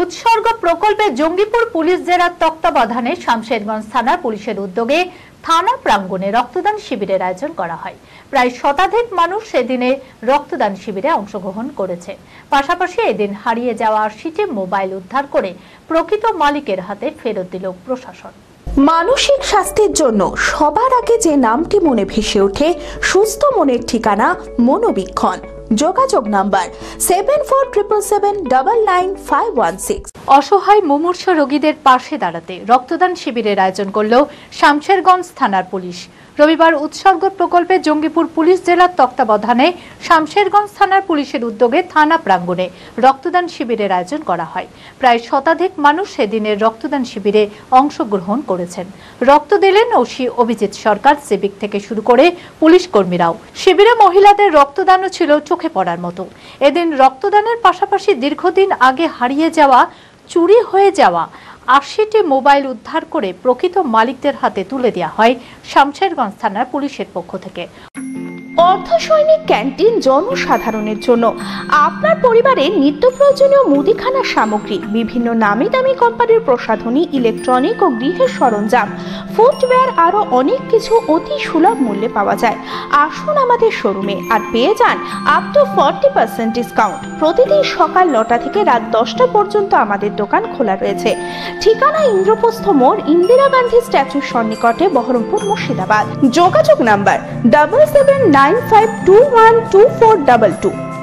উৎসর্গ প্রকল্পে জঙ্গিপুর পুলিশ জেলার তত্ত্বাবধানে শামশেরগঞ্জ থানার পুলিশের উদ্যোগে থানা প্রাঙ্গণে রক্তদান শিবিরের আয়োজন করা হয়। প্রায় শতাধিক মানুষ সেদিনে রক্তদান শিবিরে অংশগ্রহণ করেছে। পাশাপাশি এদিন হারিয়ে যাওয়া ৮০টি মোবাইল উদ্ধার করে প্রকৃত মালিকের হাতে ফেরত দিল প্রশাসন। মানসিক স্বাস্থ্যের জন্য সবার আগে যে নামটি মনে ভেসে ওঠে, সুস্থ মনের ঠিকানা মনোবীক্ষণ। যোগাযোগ নাম্বার 7477799516। অসহায় মুমূর্ষ রোগীদের পাশে দাঁড়াতে রক্তদান শিবিরের আয়োজন করল শামশেরগঞ্জ থানার পুলিশ। রবিবার উৎসর্গ প্রকল্পে জঙ্গিপুর পুলিশ জেলার তত্ত্বাবধানে শামশেরগঞ্জ থানার পুলিশের উদ্যোগে থানা প্রাঙ্গণে রক্তদান শিবিরের আয়োজন করা হয়। প্রায় শতাধিক মানুষ সেদিনের রক্তদান শিবিরে অংশগ্রহণ করেছেন। রক্ত দিলেন ওসি অভিজিৎ সরকার, সিভিক থেকে শুরু করে পুলিশ কর্মীরাও। শিবিরে মহিলাদের রক্তদানও ছিল চোখে পড়ার মতো। এদিন রক্তদানের পাশাপাশি দীর্ঘদিন আগে হারিয়ে যাওয়া, চুরি হয়ে যাওয়া ৮০টি মোবাইল উদ্ধার করে প্রকৃত মালিকদের হাতে তুলে দেওয়া হয় শামশেরগঞ্জ থানার পুলিশের পক্ষ থেকে। অর্ধসৈনিক ক্যান্টিন জনসাধারণের জন্য আপনার পরিবারের নিত্য প্রয়োজনীয় মুদিখানা সামগ্রী, বিভিন্ন নামি দামি কোম্পানির প্রসাধনী, ইলেকট্রনিক ও গৃহের সরঞ্জাম, ফুটওয়্যার আরো অনেক কিছু অতি সুলভ মূল্যে পাওয়া যায়। আসুন আমাদের শোরুমে আর পেয়ে যান আপ টু 40% ডিসকাউন্ট। প্রতিদিন সকাল 9টা থেকে রাত 10টা পর্যন্ত আমাদের দোকান খোলা রয়েছে। ঠিকানা ইন্দ্রপ্রস্থ মোড়, ইন্দিরা গান্ধী স্ট্যাচুর সন্নিকটে, বহরমপুর, মুর্শিদাবাদ। যোগাযোগ নাম্বার 7795212422।